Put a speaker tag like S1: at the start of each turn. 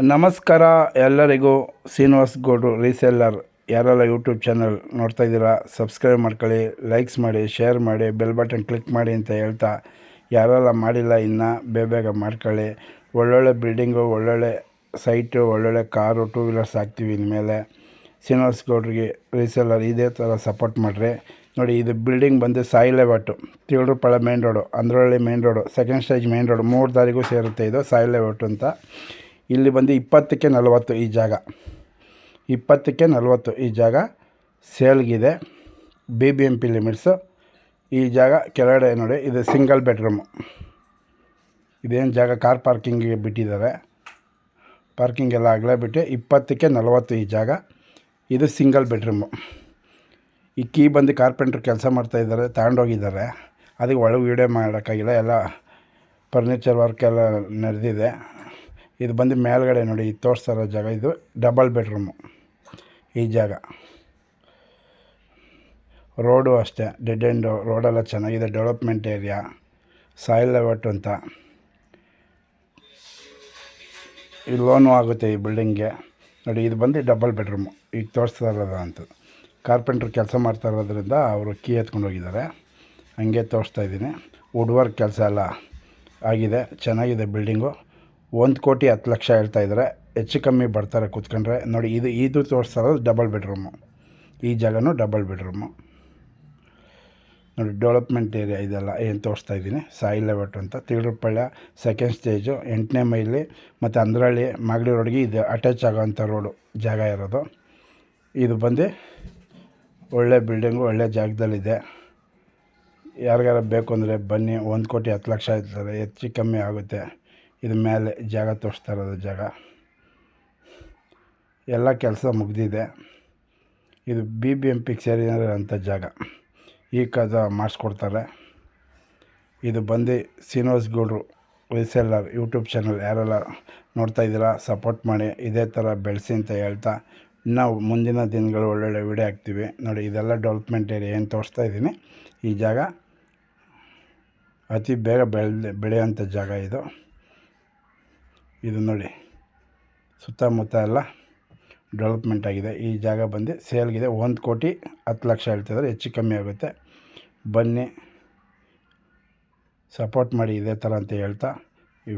S1: ನಮಸ್ಕಾರ ಎಲ್ಲರಿಗೂ. ಶ್ರೀನಿವಾಸ್ ಗೌಡ್ರು ರೀಸೆಲ್ಲರ್ ಯಾರೆಲ್ಲ ಯೂಟ್ಯೂಬ್ ಚಾನಲ್ ನೋಡ್ತಾ ಇದ್ದೀರಾ ಸಬ್ಸ್ಕ್ರೈಬ್ ಮಾಡ್ಕೊಳ್ಳಿ, ಲೈಕ್ಸ್ ಮಾಡಿ, ಶೇರ್ ಮಾಡಿ, ಬೆಲ್ ಬಟನ್ ಕ್ಲಿಕ್ ಮಾಡಿ ಅಂತ ಹೇಳ್ತಾ, ಯಾರೆಲ್ಲ ಮಾಡಿಲ್ಲ ಇನ್ನೂ ಬೇಗ ಮಾಡ್ಕೊಳ್ಳಿ. ಒಳ್ಳೊಳ್ಳೆ ಬಿಲ್ಡಿಂಗು, ಒಳ್ಳೊಳ್ಳೆ ಸೈಟು, ಒಳ್ಳೊಳ್ಳೆ ಕಾರು, ಟೂ ವೀಲರ್ಸ್ ಹಾಕ್ತೀವಿ ಇನ್ಮೇಲೆ. ಶ್ರೀನಿವಾಸ್ ಗೌಡ್ರಿಗೆ ರೀಸೆಲ್ಲರ್ ಇದೇ ಥರ ಸಪೋರ್ಟ್ ಮಾಡಿರಿ. ನೋಡಿ, ಇದು ಬಿಲ್ಡಿಂಗ್ ಬಂದು ಸಾಯಿ ಲೇಔಟು, ತಿಳ್ರುಪಾಳ main road, Andrahalli main road, second stage main road, 3 ದಾರಿಗೂ ಸೇರುತ್ತೆ. ಇದು ಸಾಯಿ ಲೇಔಟು ಅಂತ. ಇಲ್ಲಿ ಬಂದು 20ಕ್ಕೆ 40 ಈ ಜಾಗ, 20ಕ್ಕೆ 40 ಈ ಜಾಗ ಸೇಲ್ಗಿದೆ. BBMP limits. ಈ ಜಾಗ ಕೆಳಗಡೆ ನೋಡಿ, ಇದು ಸಿಂಗಲ್ ಬೆಡ್ರೂಮು. ಇದೇನು ಜಾಗ ಕಾರ್ ಪಾರ್ಕಿಂಗಿಗೆ ಬಿಟ್ಟಿದ್ದಾರೆ, ಪಾರ್ಕಿಂಗ್ ಎಲ್ಲ ಆಗಲೇ ಬಿಟ್ಟು 20ಕ್ಕೆ 40 ಈ ಜಾಗ. ಇದು ಸಿಂಗಲ್ ಬೆಡ್ರೂಮು. ಈ ಕೀ ಬಂದು ಕಾರ್ಪೆಂಟ್ರ್ ಕೆಲಸ ಮಾಡ್ತಾಯಿದ್ದಾರೆ, ತಗೊಂಡೋಗಿದ್ದಾರೆ. ಅದಕ್ಕೆ ಒಳಗೆ ವೀಡಿಯೋ ಮಾಡೋಕ್ಕಾಗಿಲ್ಲ, ಎಲ್ಲ ಫರ್ನಿಚರ್ ವರ್ಕ್ ಎಲ್ಲ ನಡೆದಿದೆ. ಇದು ಬಂದು ಮೇಲ್ಗಡೆ ನೋಡಿ, ಇದು ತೋರಿಸ್ತಾ ಇರೋ ಜಾಗ, ಇದು ಡಬಲ್ ಬೆಡ್ರೂಮು. ಈ ಜಾಗ ರೋಡು ಅಷ್ಟೇ, ಡೆಡ್ ಎಂಡು ರೋಡೆಲ್ಲ ಚೆನ್ನಾಗಿದೆ, ಡೆವಲಪ್ಮೆಂಟ್ ಏರಿಯಾ, ಸಾಯಿಲ್ ಲೇಔಟ್ ಅಂತ. ಈ ಲೋನು ಆಗುತ್ತೆ ಈ ಬಿಲ್ಡಿಂಗ್ಗೆ. ನೋಡಿ, ಇದು ಬಂದು ಡಬಲ್ ಬೆಡ್ರೂಮು ಈಗ ತೋರಿಸ್ತಾ ಇರೋದು ಅಂತ. ಕಾರ್ಪೆಂಟ್ರ್ ಕೆಲಸ ಮಾಡ್ತಾ ಇರೋದ್ರಿಂದ ಅವರು ಕೀ ಎತ್ಕೊಂಡು ಹೋಗಿದ್ದಾರೆ, ಹಂಗೆ ತೋರಿಸ್ತಾ ಇದ್ದೀನಿ. ವುಡ್ ವರ್ಕ್ ಕೆಲಸ ಎಲ್ಲ ಆಗಿದೆ, ಚೆನ್ನಾಗಿದೆ ಬಿಲ್ಡಿಂಗು. 1,10,00,000 ಹೇಳ್ತಾಯಿದ್ದಾರೆ, ಹೆಚ್ಚು ಕಮ್ಮಿ ಬರ್ತಾರೆ ಕೂತ್ಕೊಂಡ್ರೆ. ನೋಡಿ, ಇದು ತೋರಿಸ್ತಾ ಇರೋದು ಡಬಲ್ ಬೆಡ್ರೂಮು. ಈ ಜಾಗನೂ ಡಬಲ್ ಬೆಡ್ರೂಮು. ನೋಡಿ, ಡೆವಲಪ್ಮೆಂಟ್ ಏರಿಯಾ ಇದೆಲ್ಲ ಏನು ತೋರಿಸ್ತಾ ಇದ್ದೀನಿ. ಸಾಯಿ ಲೇಔಟ್ ಅಂತ, ತಿಳ್ರುಪಾಳ್ಯ ಸೆಕೆಂಡ್ ಸ್ಟೇಜು, 8ನೇ ಮೈಲಿ ಮತ್ತು ಅಂದ್ರಹಳ್ಳಿ ಮಾಗಡಿ ರೋಡ್ಗೆ ಇದು ಅಟ್ಯಾಚ್ ಆಗೋವಂಥ ರೋಡು ಜಾಗ ಇರೋದು. ಇದು ಬಂದು ಒಳ್ಳೆ ಬಿಲ್ಡಿಂಗು, ಒಳ್ಳೆ ಜಾಗದಲ್ಲಿದೆ. ಯಾರಿಗಾರ ಬೇಕು ಅಂದರೆ ಬನ್ನಿ. 1,10,00,000 ಹೇಳ್ತಾರೆ, ಹೆಚ್ಚು ಕಮ್ಮಿ ಆಗುತ್ತೆ. ಇದು ಮೇಲೆ ಜಾಗ ತೋರಿಸ್ತಾ ಇರೋದು ಜಾಗ ಎಲ್ಲ ಕೆಲಸ ಮುಗಿದಿದೆ. ಇದು BBMPಗೆ ಸೇರಿರೋಂಥ ಜಾಗ, ಈ ಕದ ಮಾಡಿಸ್ಕೊಡ್ತಾರೆ. ಇದು ಬಂದು ಶ್ರೀನಿವಾಸ್ ಗೌಡ್ರು ರೀಸೆಲ್ಲರ್ ಯೂಟ್ಯೂಬ್ ಚಾನಲ್ ಯಾರೆಲ್ಲ ನೋಡ್ತಾ ಇದ್ದೀರಾ ಸಪೋರ್ಟ್ ಮಾಡಿ, ಇದೇ ಥರ ಬೆಳೆಸಿ ಅಂತ ಹೇಳ್ತಾ, ನಾವು ಮುಂದಿನ ದಿನಗಳು ಒಳ್ಳೊಳ್ಳೆ ವೀಡಿಯೋ ಹಾಕ್ತೀವಿ. ನೋಡಿ, ಇದೆಲ್ಲ ಡೆವಲಪ್ಮೆಂಟ್ ಏರಿಯಾ ಏನು ತೋರಿಸ್ತಾ ಇದ್ದೀನಿ. ಈ ಜಾಗ ಅತಿ ಬೇಗ ಬೆಳೆಯೋಂಥ ಜಾಗ ಇದು. ಇದು ನೋಡಿ, ಸುತ್ತಮುತ್ತ ಎಲ್ಲ ಡೆವಲಪ್ಮೆಂಟ್ ಆಗಿದೆ. ಈ ಜಾಗ ಬಂದು ಸೇಲ್ಗಿದೆ. 1,10,00,000 ಹೇಳ್ತಿದ್ದಾರೆ, ಹೆಚ್ಚು ಕಮ್ಮಿ ಆಗುತ್ತೆ. ಬನ್ನಿ, ಸಪೋರ್ಟ್ ಮಾಡಿ ಇದೇ ಥರ ಅಂತ ಹೇಳ್ತಾ ಈ